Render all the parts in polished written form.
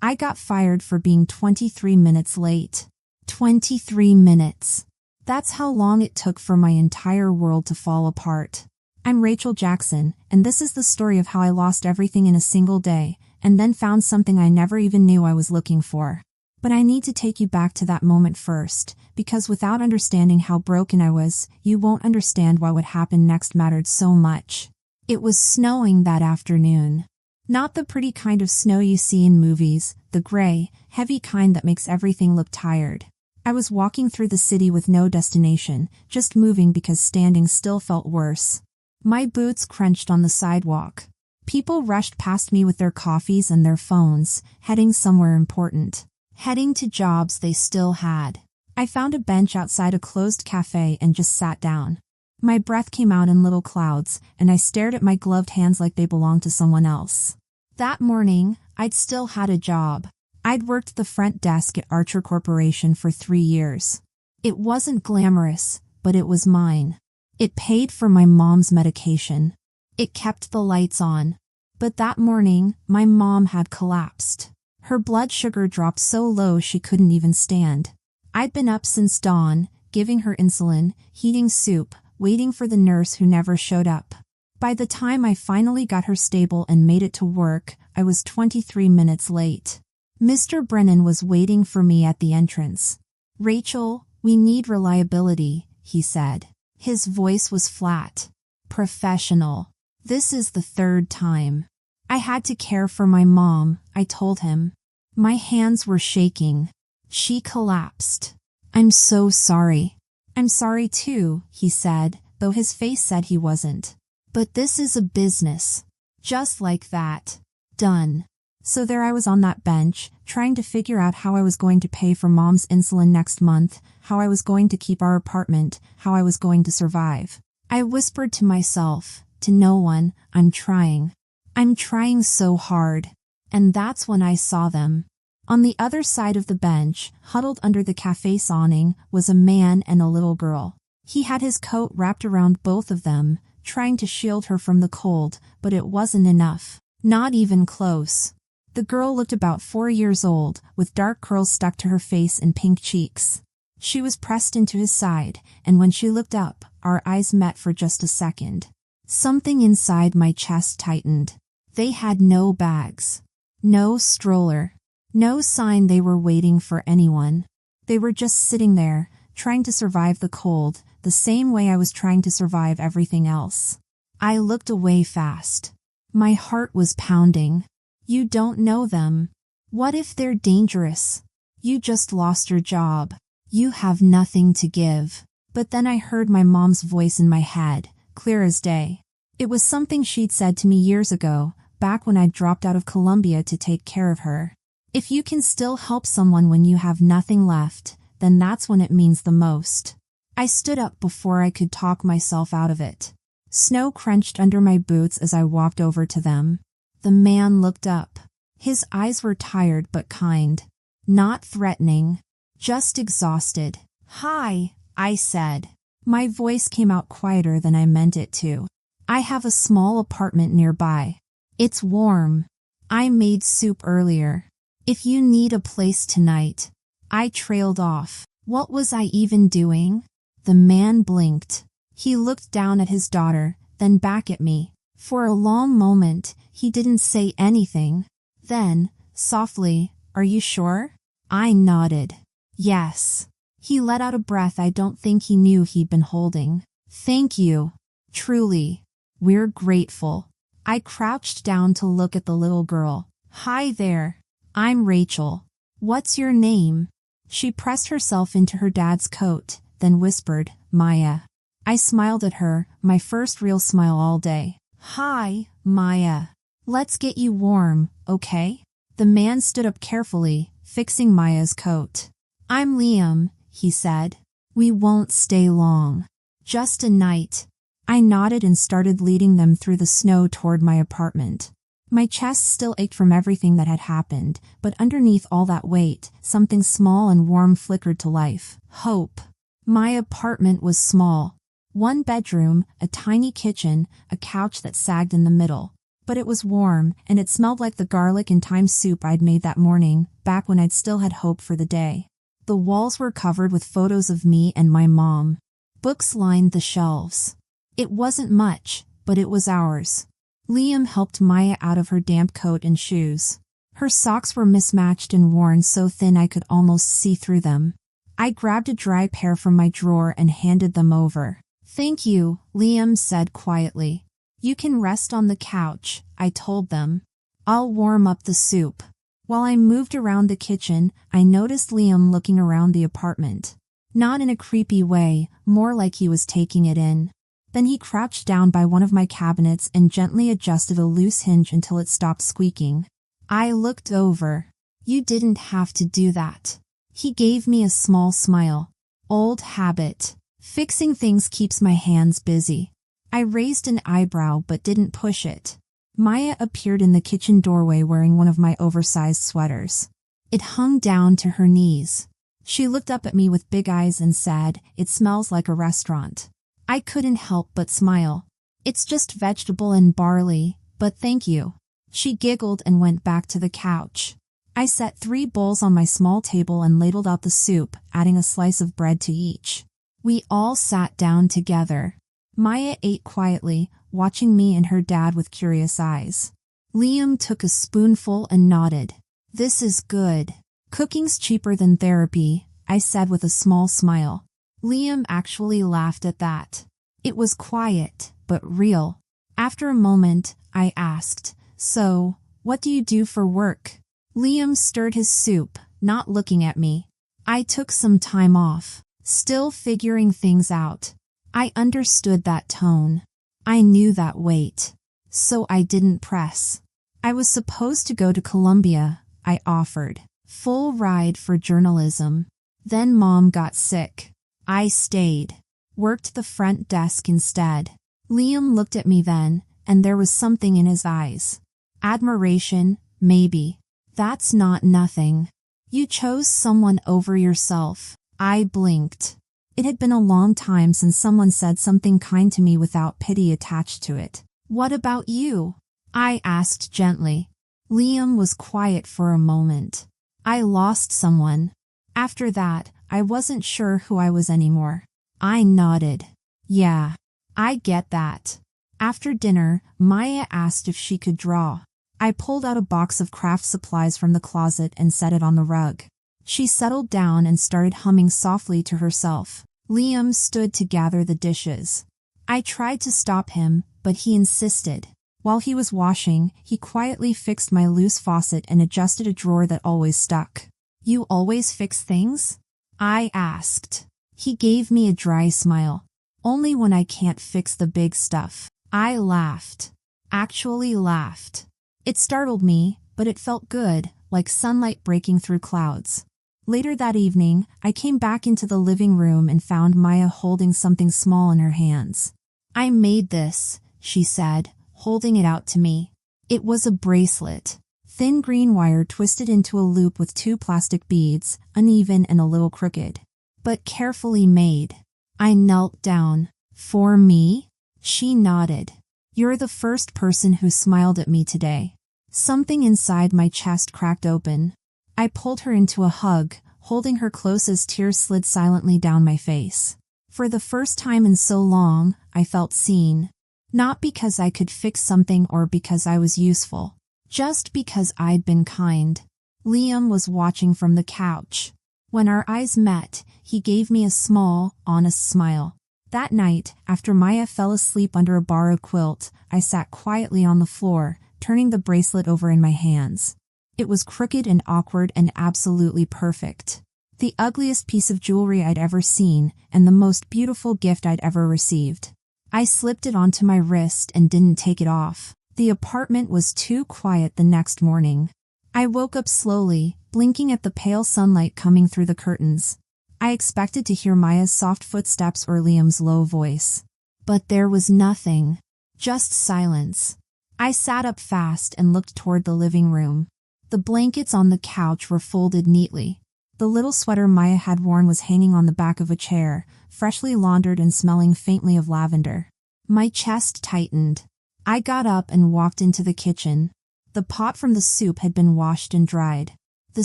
I got fired for being 23 minutes late. 23 minutes. That's how long it took for my entire world to fall apart. I'm Rachel Jackson, and this is the story of how I lost everything in a single day, and then found something I never even knew I was looking for. But I need to take you back to that moment first, because without understanding how broken I was, you won't understand why what happened next mattered so much. It was snowing that afternoon. Not the pretty kind of snow you see in movies, the gray, heavy kind that makes everything look tired. I was walking through the city with no destination, just moving because standing still felt worse. My boots crunched on the sidewalk. People rushed past me with their coffees and their phones, heading somewhere important. Heading to jobs they still had. I found a bench outside a closed cafe and just sat down. My breath came out in little clouds, and I stared at my gloved hands like they belonged to someone else. That morning, I'd still had a job. I'd worked the front desk at Archer Corporation for 3 years. It wasn't glamorous, but it was mine. It paid for my mom's medication. It kept the lights on. But that morning, my mom had collapsed. Her blood sugar dropped so low she couldn't even stand. I'd been up since dawn, giving her insulin, heating soup, waiting for the nurse who never showed up. By the time I finally got her stable and made it to work, I was 23 minutes late. Mr. Brennan was waiting for me at the entrance. "Rachel, we need reliability," he said. His voice was flat. Professional. "This is the 3rd time. I had to care for my mom," I told him. My hands were shaking. She collapsed. "I'm so sorry." "I'm sorry too," he said, though his face said he wasn't. "But this is a business." Just like that. Done. So there I was on that bench, trying to figure out how I was going to pay for mom's insulin next month, how I was going to keep our apartment, how I was going to survive. I whispered to myself, to no one, I'm trying so hard. And that's when I saw them. On the other side of the bench, huddled under the cafe's awning, was a man and a little girl. He had his coat wrapped around both of them, trying to shield her from the cold, but it wasn't enough. Not even close. The girl looked about 4 years old, with dark curls stuck to her face and pink cheeks. She was pressed into his side, and when she looked up, our eyes met for just a second. Something inside my chest tightened. They had no bags. No stroller. No sign they were waiting for anyone. They were just sitting there, trying to survive the cold, the same way I was trying to survive everything else. I looked away fast. My heart was pounding. You don't know them. What if they're dangerous? You just lost your job. You have nothing to give. But then I heard my mom's voice in my head, clear as day. It was something she'd said to me years ago, back when I'd dropped out of Columbia to take care of her. If you can still help someone when you have nothing left, then that's when it means the most. I stood up before I could talk myself out of it. Snow crunched under my boots as I walked over to them. The man looked up. His eyes were tired but kind. Not threatening. Just exhausted. "Hi," I said. My voice came out quieter than I meant it to. "I have a small apartment nearby. It's warm. I made soup earlier. If you need a place tonight." I trailed off. What was I even doing? The man blinked. He looked down at his daughter, then back at me. For a long moment, he didn't say anything. Then, softly, "Are you sure?" I nodded. "Yes." He let out a breath I don't think he knew he'd been holding. "Thank you. Truly. We're grateful." I crouched down to look at the little girl. "Hi there. I'm Rachel. What's your name?" She pressed herself into her dad's coat, then whispered, "Maya." I smiled at her, my first real smile all day. "Hi, Maya. Let's get you warm, okay?" The man stood up carefully, fixing Maya's coat. "I'm Liam," he said. "We won't stay long. Just a night." I nodded and started leading them through the snow toward my apartment. My chest still ached from everything that had happened, but underneath all that weight, something small and warm flickered to life. Hope. My apartment was small. 1 bedroom, a tiny kitchen, a couch that sagged in the middle. But it was warm, and it smelled like the garlic and thyme soup I'd made that morning, back when I'd still had hope for the day. The walls were covered with photos of me and my mom. Books lined the shelves. It wasn't much, but it was ours. Liam helped Maya out of her damp coat and shoes. Her socks were mismatched and worn so thin I could almost see through them. I grabbed a dry pair from my drawer and handed them over. "Thank you," Liam said quietly. "You can rest on the couch," I told them. "I'll warm up the soup." While I moved around the kitchen, I noticed Liam looking around the apartment. Not in a creepy way, more like he was taking it in. Then he crouched down by one of my cabinets and gently adjusted a loose hinge until it stopped squeaking. I looked over. "You didn't have to do that." He gave me a small smile. "Old habit. Fixing things keeps my hands busy." I raised an eyebrow but didn't push it. Maya appeared in the kitchen doorway wearing one of my oversized sweaters. It hung down to her knees. She looked up at me with big eyes and said, "It smells like a restaurant." I couldn't help but smile. "It's just vegetable and barley, but thank you." She giggled and went back to the couch. I set 3 bowls on my small table and ladled out the soup, adding a slice of bread to each. We all sat down together. Maya ate quietly, watching me and her dad with curious eyes. Liam took a spoonful and nodded. "This is good. Cooking's cheaper than therapy," I said with a small smile. Liam actually laughed at that. It was quiet, but real. After a moment, I asked, "So, what do you do for work?" Liam stirred his soup, not looking at me. "I took some time off, still figuring things out." I understood that tone. I knew that weight. So I didn't press. "I was supposed to go to Columbia," I offered. "Full ride for journalism. Then Mom got sick. I stayed. Worked the front desk instead." Liam looked at me then, and there was something in his eyes. Admiration, maybe. "That's not nothing. You chose someone over yourself." I blinked. It had been a long time since someone said something kind to me without pity attached to it. "What about you?" I asked gently. Liam was quiet for a moment. "I lost someone. After that, I wasn't sure who I was anymore." I nodded. "Yeah, I get that." After dinner, Maya asked if she could draw. I pulled out a box of craft supplies from the closet and set it on the rug. She settled down and started humming softly to herself. Liam stood to gather the dishes. I tried to stop him, but he insisted. While he was washing, he quietly fixed my loose faucet and adjusted a drawer that always stuck. "You always fix things?" I asked. He gave me a dry smile. "Only when I can't fix the big stuff." I laughed. Actually laughed. It startled me, but it felt good, like sunlight breaking through clouds. Later that evening, I came back into the living room and found Maya holding something small in her hands. "I made this," she said, holding it out to me. It was a bracelet. Thin green wire twisted into a loop with 2 plastic beads, uneven and a little crooked, but carefully made. I knelt down. "For me?" She nodded. "You're the first person who smiled at me today." Something inside my chest cracked open. I pulled her into a hug, holding her close as tears slid silently down my face. For the first time in so long, I felt seen. Not because I could fix something or because I was useful. Just because I'd been kind. Liam was watching from the couch. When our eyes met, he gave me a small, honest smile. That night, after Maya fell asleep under a borrowed quilt, I sat quietly on the floor, turning the bracelet over in my hands. It was crooked and awkward and absolutely perfect. The ugliest piece of jewelry I'd ever seen, and the most beautiful gift I'd ever received. I slipped it onto my wrist and didn't take it off. The apartment was too quiet the next morning. I woke up slowly, blinking at the pale sunlight coming through the curtains. I expected to hear Maya's soft footsteps or Liam's low voice. But there was nothing. Just silence. I sat up fast and looked toward the living room. The blankets on the couch were folded neatly. The little sweater Maya had worn was hanging on the back of a chair, freshly laundered and smelling faintly of lavender. My chest tightened. I got up and walked into the kitchen. The pot from the soup had been washed and dried. The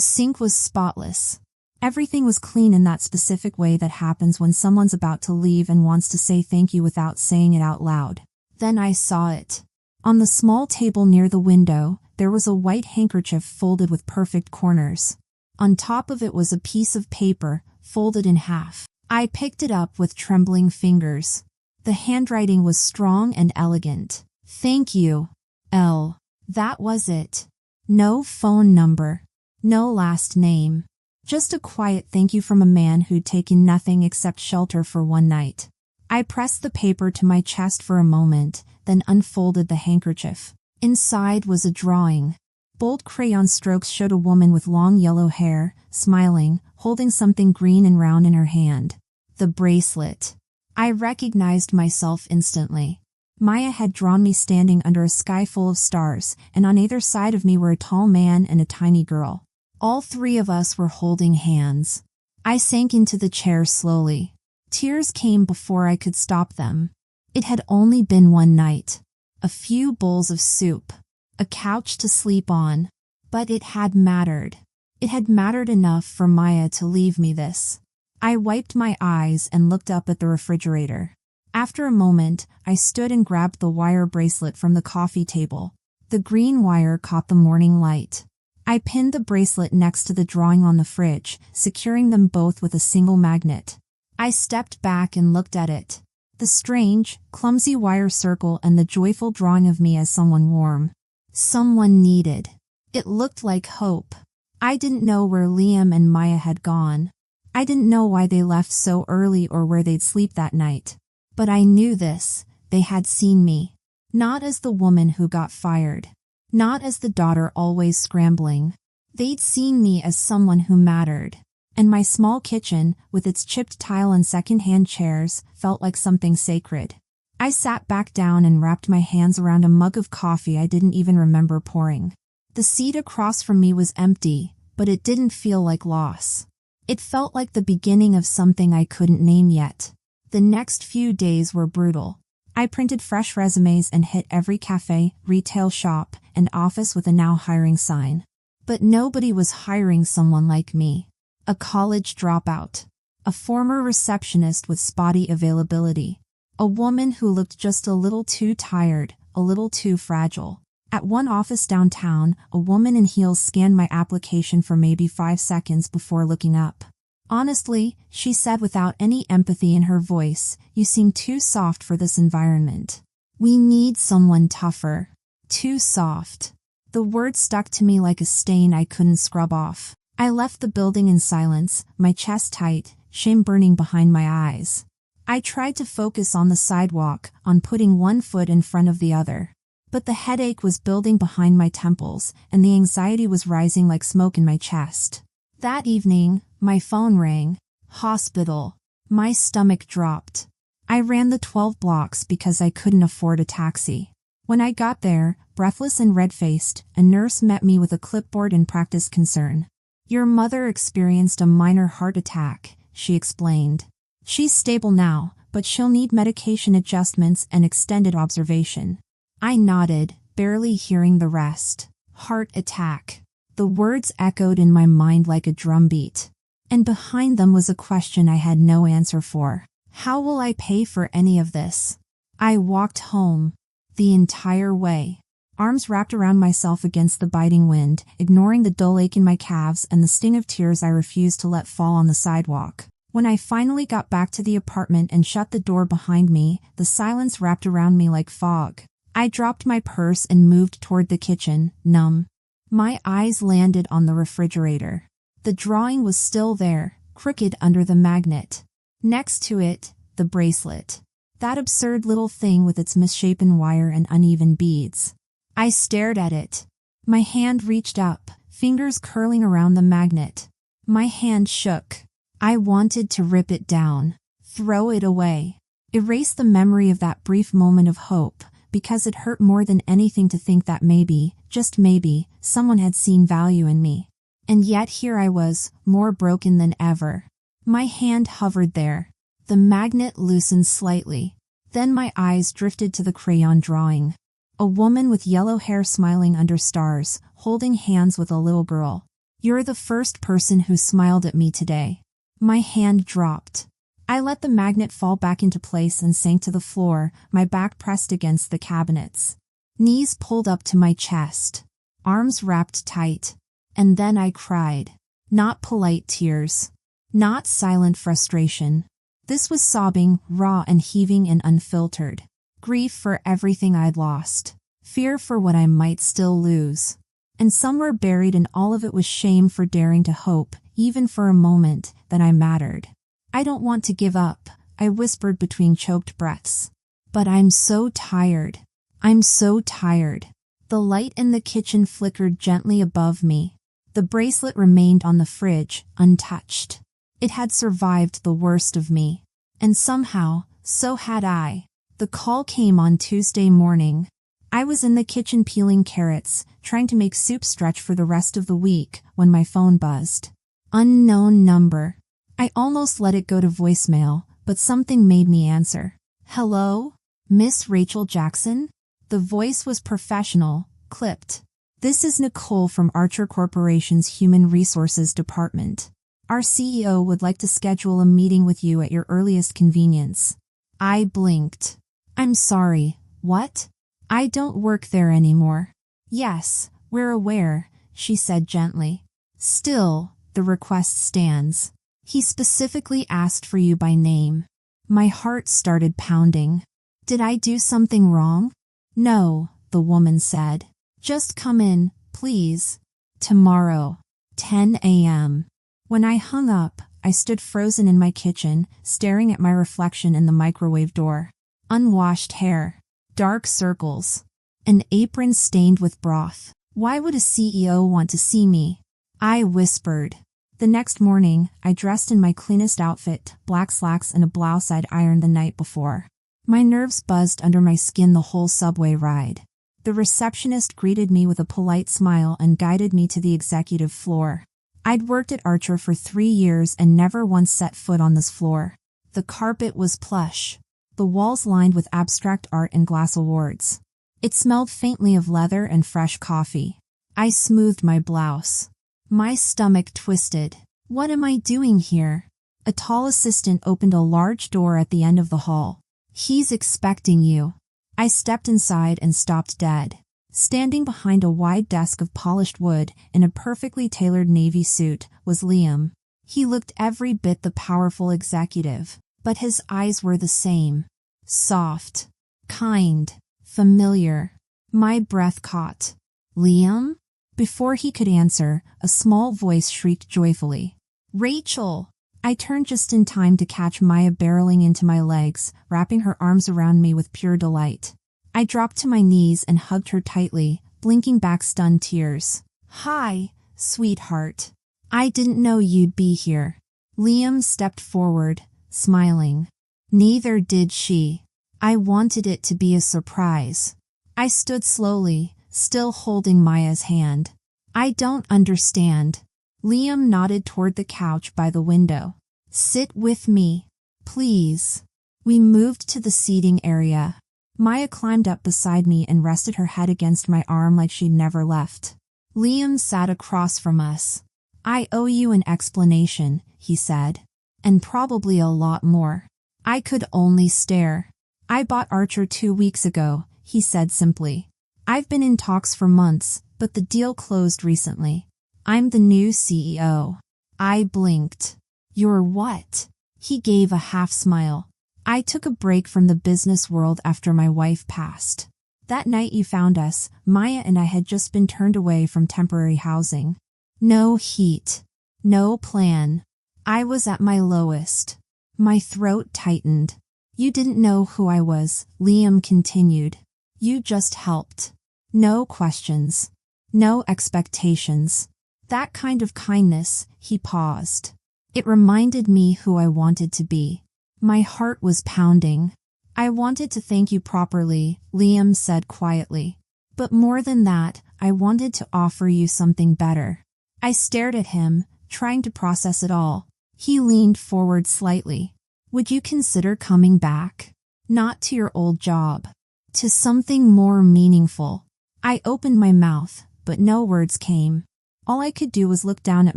sink was spotless. Everything was clean in that specific way that happens when someone's about to leave and wants to say thank you without saying it out loud. Then I saw it. On the small table near the window, there was a white handkerchief folded with perfect corners. On top of it was a piece of paper, folded in half. I picked it up with trembling fingers. The handwriting was strong and elegant. Thank you, L. That was it. No phone number. No last name. Just a quiet thank you from a man who'd taken nothing except shelter for one night. I pressed the paper to my chest for a moment, then unfolded the handkerchief. Inside was a drawing. Bold crayon strokes showed a woman with long yellow hair, smiling, holding something green and round in her hand. The bracelet. I recognized myself instantly. Maya had drawn me standing under a sky full of stars, and on either side of me were a tall man and a tiny girl. All three of us were holding hands. I sank into the chair slowly. Tears came before I could stop them. It had only been one night. A few bowls of soup. A couch to sleep on. But it had mattered. It had mattered enough for Maya to leave me this. I wiped my eyes and looked up at the refrigerator. After a moment, I stood and grabbed the wire bracelet from the coffee table. The green wire caught the morning light. I pinned the bracelet next to the drawing on the fridge, securing them both with a single magnet. I stepped back and looked at it. The strange, clumsy wire circle and the joyful drawing of me as someone warm. Someone needed. It looked like hope. I didn't know where Liam and Maya had gone. I didn't know why they left so early or where they'd sleep that night. But I knew this. They had seen me. Not as the woman who got fired. Not as the daughter always scrambling. They'd seen me as someone who mattered. And my small kitchen, with its chipped tile and second-hand chairs, felt like something sacred. I sat back down and wrapped my hands around a mug of coffee I didn't even remember pouring. The seat across from me was empty, but it didn't feel like loss. It felt like the beginning of something I couldn't name yet. The next few days were brutal. I printed fresh resumes and hit every cafe, retail shop, and office with a now hiring sign. But nobody was hiring someone like me. A college dropout. A former receptionist with spotty availability. A woman who looked just a little too tired, a little too fragile. At one office downtown, a woman in heels scanned my application for maybe 5 seconds before looking up. Honestly, she said without any empathy in her voice, you seem too soft for this environment. We need someone tougher. Too soft. The word stuck to me like a stain I couldn't scrub off. I left the building in silence, my chest tight, shame burning behind my eyes. I tried to focus on the sidewalk, on putting one foot in front of the other. But the headache was building behind my temples, and the anxiety was rising like smoke in my chest. That evening, my phone rang. Hospital. My stomach dropped. I ran the 12 blocks because I couldn't afford a taxi. When I got there, breathless and red-faced, a nurse met me with a clipboard and practiced concern. Your mother experienced a minor heart attack, she explained. She's stable now, but she'll need medication adjustments and extended observation. I nodded, barely hearing the rest. Heart attack. The words echoed in my mind like a drumbeat. And behind them was a question I had no answer for. How will I pay for any of this? I walked home. The entire way. Arms wrapped around myself against the biting wind, ignoring the dull ache in my calves and the sting of tears I refused to let fall on the sidewalk. When I finally got back to the apartment and shut the door behind me, the silence wrapped around me like fog. I dropped my purse and moved toward the kitchen, numb. My eyes landed on the refrigerator. The drawing was still there, crooked under the magnet. Next to it, the bracelet. That absurd little thing with its misshapen wire and uneven beads. I stared at it. My hand reached up, fingers curling around the magnet. My hand shook. I wanted to rip it down, throw it away, erase the memory of that brief moment of hope, because it hurt more than anything to think that maybe, just maybe, someone had seen value in me. And yet here I was, more broken than ever. My hand hovered there. The magnet loosened slightly. Then my eyes drifted to the crayon drawing. A woman with yellow hair smiling under stars, holding hands with a little girl. You're the first person who smiled at me today. My hand dropped. I let the magnet fall back into place and sank to the floor, my back pressed against the cabinets. Knees pulled up to my chest. Arms wrapped tight. And then I cried. Not polite tears. Not silent frustration. This was sobbing, raw and heaving and unfiltered. Grief for everything I'd lost. Fear for what I might still lose. And somewhere buried in all of it was shame for daring to hope, even for a moment, that I mattered. I don't want to give up, I whispered between choked breaths. But I'm so tired. I'm so tired. The light in the kitchen flickered gently above me. The bracelet remained on the fridge, untouched. It had survived the worst of me. And somehow, so had I. The call came on Tuesday morning. I was in the kitchen peeling carrots, trying to make soup stretch for the rest of the week, when my phone buzzed. Unknown number. I almost let it go to voicemail, but something made me answer. Hello? Miss Rachel Jackson? The voice was professional, clipped. This is Nicole from Archer Corporation's Human Resources Department. Our CEO would like to schedule a meeting with you at your earliest convenience. I blinked. I'm sorry, what? I don't work there anymore. Yes, we're aware, she said gently. Still, the request stands. He specifically asked for you by name. My heart started pounding. Did I do something wrong? No, the woman said. Just come in, please. Tomorrow, 10 a.m. When I hung up, I stood frozen in my kitchen, staring at my reflection in the microwave door. Unwashed hair. Dark circles. An apron stained with broth. Why would a CEO want to see me? I whispered. The next morning, I dressed in my cleanest outfit, black slacks and a blouse I'd ironed the night before. My nerves buzzed under my skin the whole subway ride. The receptionist greeted me with a polite smile and guided me to the executive floor. I'd worked at Archer for 3 years and never once set foot on this floor. The carpet was plush. The walls lined with abstract art and glass awards. It smelled faintly of leather and fresh coffee. I smoothed my blouse. My stomach twisted. What am I doing here? A tall assistant opened a large door at the end of the hall. He's expecting you. I stepped inside and stopped dead. Standing behind a wide desk of polished wood in a perfectly tailored navy suit was Liam. He looked every bit the powerful executive, but his eyes were the same. Soft, kind, familiar. My breath caught. Liam? Before he could answer, a small voice shrieked joyfully. Rachel! I turned just in time to catch Maya barreling into my legs, wrapping her arms around me with pure delight. I dropped to my knees and hugged her tightly, blinking back stunned tears. Hi, sweetheart. I didn't know you'd be here. Liam stepped forward, smiling. Neither did she. I wanted it to be a surprise. I stood slowly, still holding Maya's hand. I don't understand. Liam nodded toward the couch by the window. Sit with me, please. We moved to the seating area. Maya climbed up beside me and rested her head against my arm like she'd never left. Liam sat across from us. I owe you an explanation, he said. And probably a lot more. I could only stare. I bought Archer 2 weeks ago, he said simply. I've been in talks for months, but the deal closed recently. I'm the new CEO. I blinked. You're what? He gave a half smile. I took a break from the business world after my wife passed. That night you found us, Maya and I had just been turned away from temporary housing. No heat. No plan. I was at my lowest. My throat tightened. You didn't know who I was, Liam continued. You just helped. No questions. No expectations. That kind of kindness, he paused. It reminded me who I wanted to be. My heart was pounding. I wanted to thank you properly, Liam said quietly. But more than that, I wanted to offer you something better. I stared at him, trying to process it all. He leaned forward slightly. Would you consider coming back? Not to your old job, to something more meaningful. I opened my mouth, but no words came. All I could do was look down at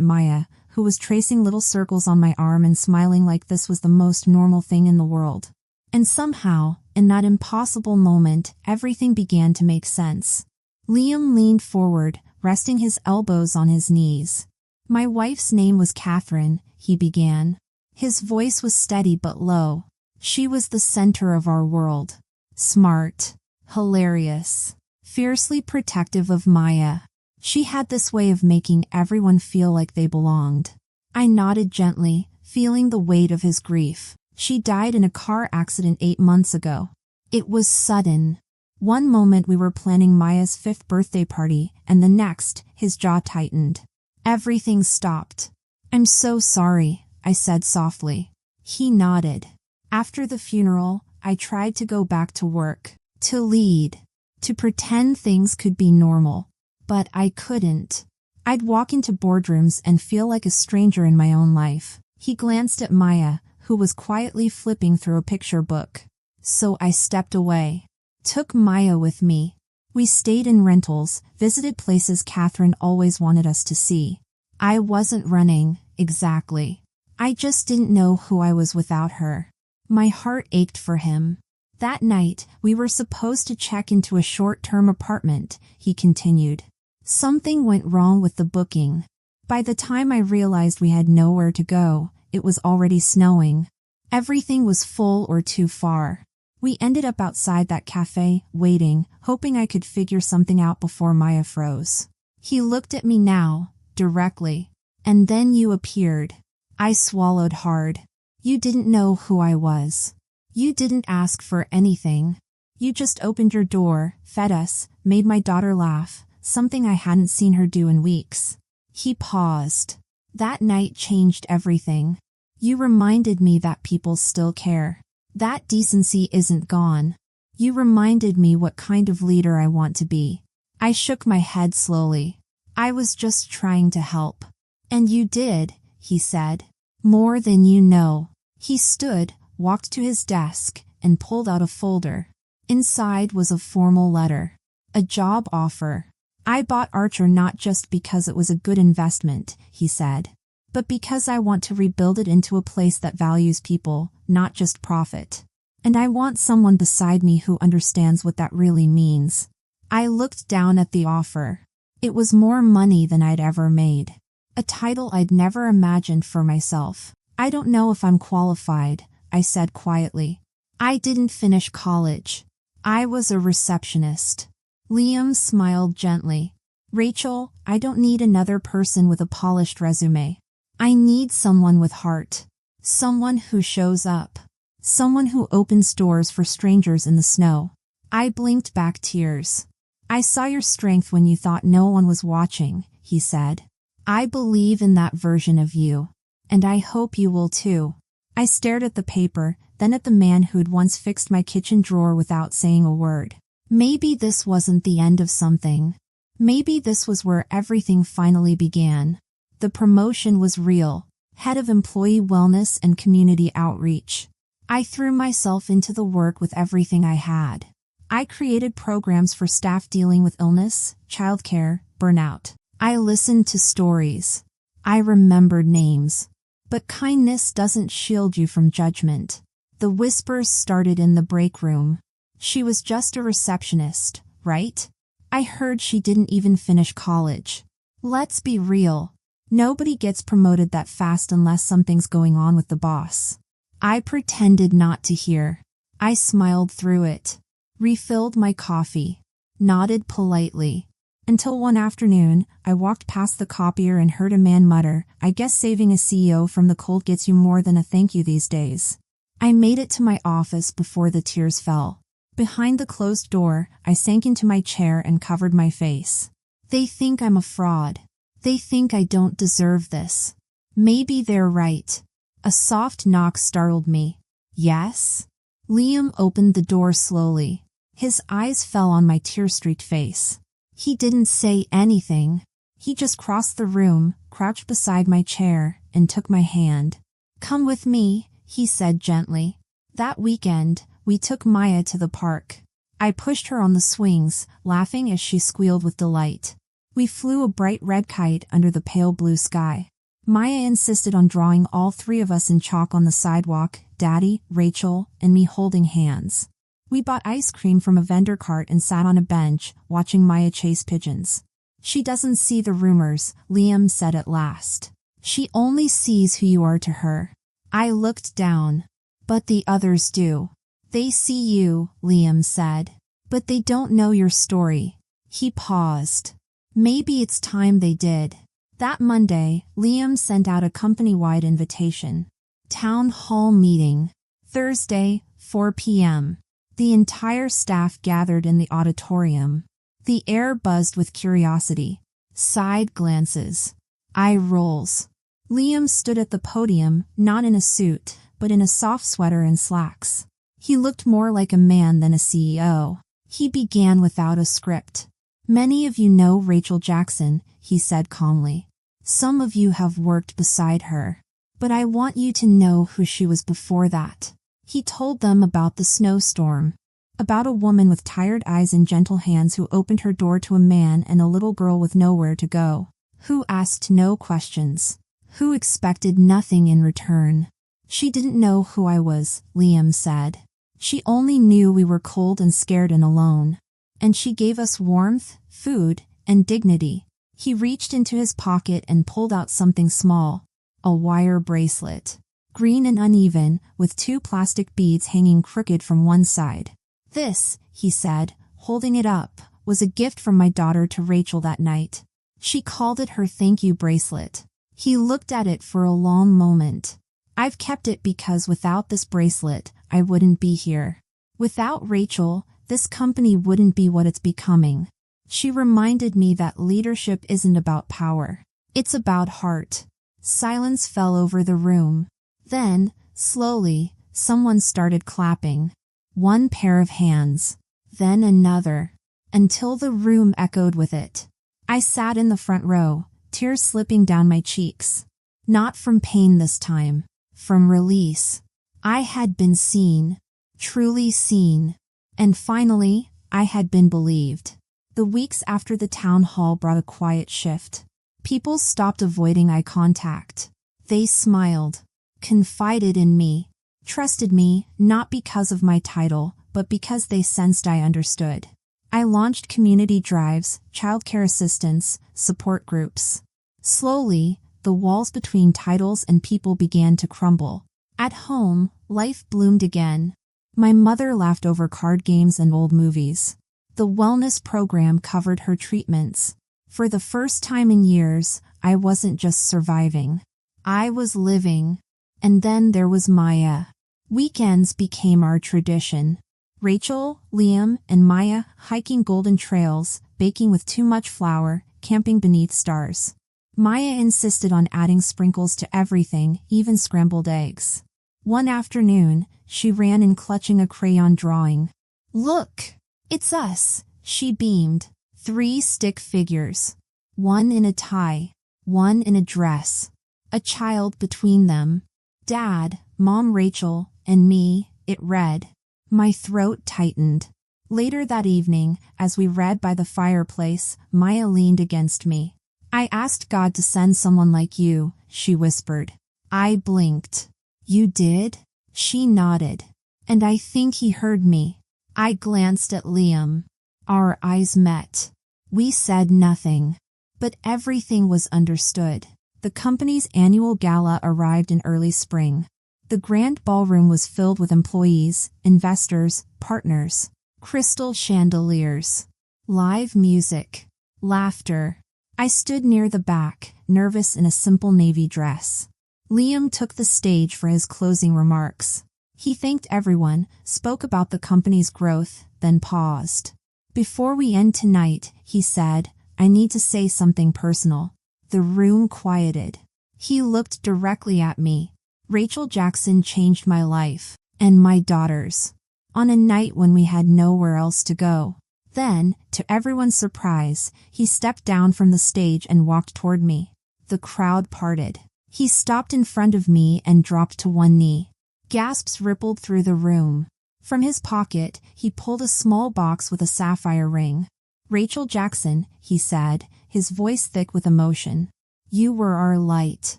Maya, who was tracing little circles on my arm and smiling like this was the most normal thing in the world. And somehow, in that impossible moment, everything began to make sense. Liam leaned forward, resting his elbows on his knees. My wife's name was Catherine, he began. His voice was steady but low. She was the center of our world. Smart, hilarious, fiercely protective of Maya. She had this way of making everyone feel like they belonged. I nodded gently, feeling the weight of his grief. She died in a car accident 8 months ago. It was sudden. One moment we were planning Maya's 5th birthday party, and the next, his jaw tightened. Everything stopped. "I'm so sorry," I said softly. He nodded. After the funeral, I tried to go back to work, to lead, to pretend things could be normal. But I couldn't. I'd walk into boardrooms and feel like a stranger in my own life. He glanced at Maya, who was quietly flipping through a picture book. So I stepped away. Took Maya with me. We stayed in rentals, visited places Catherine always wanted us to see. I wasn't running, exactly. I just didn't know who I was without her. My heart ached for him. That night, we were supposed to check into a short-term apartment, he continued. Something went wrong with the booking. By the time I realized we had nowhere to go, it was already snowing. Everything was full or too far. We ended up outside that cafe, waiting, hoping I could figure something out before Maya froze. He looked at me now, directly. And then you appeared. I swallowed hard. You didn't know who I was. You didn't ask for anything. You just opened your door, fed us, made my daughter laugh, something I hadn't seen her do in weeks. He paused. That night changed everything. You reminded me that people still care. That decency isn't gone. You reminded me what kind of leader I want to be. I shook my head slowly. I was just trying to help. And you did, he said. More than you know. He stood, walked to his desk, and pulled out a folder. Inside was a formal letter. A job offer. I bought Archer not just because it was a good investment, he said, but because I want to rebuild it into a place that values people, not just profit. And I want someone beside me who understands what that really means. I looked down at the offer. It was more money than I'd ever made. A title I'd never imagined for myself. I don't know if I'm qualified, I said quietly. I didn't finish college. I was a receptionist. Liam smiled gently. Rachel, I don't need another person with a polished resume. I need someone with heart. Someone who shows up. Someone who opens doors for strangers in the snow. I blinked back tears. I saw your strength when you thought no one was watching, he said. I believe in that version of you. And I hope you will too. I stared at the paper, then at the man who'd once fixed my kitchen drawer without saying a word. Maybe this wasn't the end of something. Maybe this was where everything finally began. The promotion was real. Head of Employee Wellness and Community Outreach. I threw myself into the work with everything I had. I created programs for staff dealing with illness, childcare, burnout. I listened to stories. I remembered names. But kindness doesn't shield you from judgment. The whispers started in the break room. She was just a receptionist, right? I heard she didn't even finish college. Let's be real. Nobody gets promoted that fast unless something's going on with the boss. I pretended not to hear. I smiled through it. Refilled my coffee. Nodded politely. Until one afternoon, I walked past the copier and heard a man mutter, I guess saving a CEO from the cold gets you more than a thank you these days. I made it to my office before the tears fell. Behind the closed door, I sank into my chair and covered my face. They think I'm a fraud. They think I don't deserve this. Maybe they're right. A soft knock startled me. Yes? Liam opened the door slowly. His eyes fell on my tear-streaked face. He didn't say anything. He just crossed the room, crouched beside my chair, and took my hand. Come with me, he said gently. That weekend, we took Maya to the park. I pushed her on the swings, laughing as she squealed with delight. We flew a bright red kite under the pale blue sky. Maya insisted on drawing all three of us in chalk on the sidewalk, Daddy, Rachel, and me holding hands. We bought ice cream from a vendor cart and sat on a bench, watching Maya chase pigeons. She doesn't see the rumors, Liam said at last. She only sees who you are to her. I looked down. But the others do. They see you, Liam said. But they don't know your story. He paused. Maybe it's time they did. That Monday, Liam sent out a company-wide invitation. Town hall meeting. Thursday, 4 p.m. The entire staff gathered in the auditorium. The air buzzed with curiosity. Side glances. Eye rolls. Liam stood at the podium, not in a suit, but in a soft sweater and slacks. He looked more like a man than a CEO. He began without a script. Many of you know Rachel Jackson, he said calmly. Some of you have worked beside her. But I want you to know who she was before that. He told them about the snowstorm. About a woman with tired eyes and gentle hands who opened her door to a man and a little girl with nowhere to go. Who asked no questions. Who expected nothing in return. She didn't know who I was, Liam said. She only knew we were cold and scared and alone. And she gave us warmth, food, and dignity. He reached into his pocket and pulled out something small. A wire bracelet. Green and uneven, with 2 plastic beads hanging crooked from one side. This, he said, holding it up, was a gift from my daughter to Rachel that night. She called it her thank you bracelet. He looked at it for a long moment. I've kept it because without this bracelet, I wouldn't be here. Without Rachel, this company wouldn't be what it's becoming. She reminded me that leadership isn't about power. It's about heart. Silence fell over the room. Then, slowly, someone started clapping. One pair of hands. Then another. Until the room echoed with it. I sat in the front row, tears slipping down my cheeks. Not from pain this time. From release. I had been seen. Truly seen. And finally, I had been believed. The weeks after the town hall brought a quiet shift. People stopped avoiding eye contact. They smiled. Confided in me. Trusted me, not because of my title, but because they sensed I understood. I launched community drives, childcare assistance, support groups. Slowly, the walls between titles and people began to crumble. At home, life bloomed again. My mother laughed over card games and old movies. The wellness program covered her treatments. For the first time in years, I wasn't just surviving. I was living. And then there was Maya. Weekends became our tradition. Rachel, Liam, and Maya hiking golden trails, baking with too much flour, camping beneath stars. Maya insisted on adding sprinkles to everything, even scrambled eggs. One afternoon, she ran in clutching a crayon drawing. Look! It's us, she beamed. 3 stick figures. One in a tie. One in a dress. A child between them. Dad, Mom Rachel, and me, it read. My throat tightened. Later that evening, as we read by the fireplace, Maya leaned against me. I asked God to send someone like you, she whispered. I blinked. You did? She nodded. And I think he heard me. I glanced at Liam. Our eyes met. We said nothing. But everything was understood. The company's annual gala arrived in early spring. The grand ballroom was filled with employees, investors, partners, crystal chandeliers, live music, laughter. I stood near the back, nervous in a simple navy dress. Liam took the stage for his closing remarks. He thanked everyone, spoke about the company's growth, then paused. Before we end tonight, he said, I need to say something personal. The room quieted. He looked directly at me. Rachel Jackson changed my life, and my daughter's, on a night when we had nowhere else to go. Then, to everyone's surprise, he stepped down from the stage and walked toward me. The crowd parted. He stopped in front of me and dropped to one knee. Gasps rippled through the room. From his pocket, he pulled a small box with a sapphire ring. "Rachel Jackson," he said, his voice thick with emotion. "You were our light,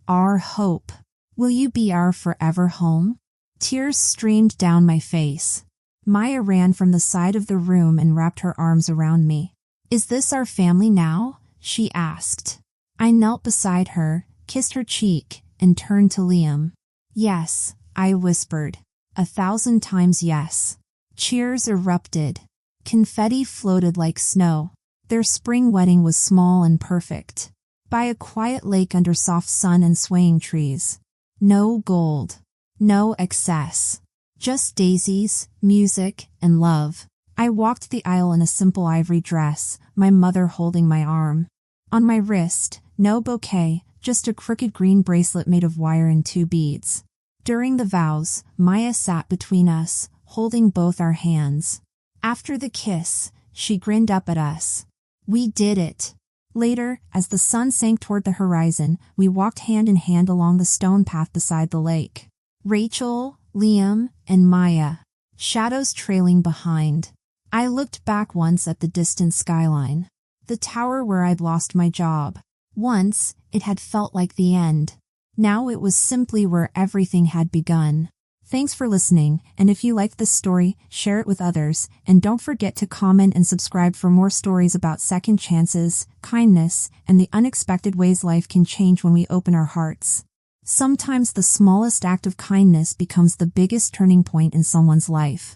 our hope. Will you be our forever home?" Tears streamed down my face. Maya ran from the side of the room and wrapped her arms around me. "Is this our family now?" she asked. I knelt beside her, kissed her cheek, and turned to Liam. "Yes," I whispered. 1,000 times yes. Cheers erupted. Confetti floated like snow. Their spring wedding was small and perfect. By a quiet lake under soft sun and swaying trees. No gold. No excess. Just daisies, music, and love. I walked the aisle in a simple ivory dress, my mother holding my arm. On my wrist, no bouquet, just a crooked green bracelet made of wire and 2 beads. During the vows, Maya sat between us, holding both our hands. After the kiss, she grinned up at us. We did it. Later, as the sun sank toward the horizon, we walked hand in hand along the stone path beside the lake. Rachel, Liam, and Maya. Shadows trailing behind. I looked back once at the distant skyline. The tower where I'd lost my job. Once, it had felt like the end. Now it was simply where everything had begun. Thanks for listening, and if you liked this story, share it with others, and don't forget to comment and subscribe for more stories about second chances, kindness, and the unexpected ways life can change when we open our hearts. Sometimes the smallest act of kindness becomes the biggest turning point in someone's life.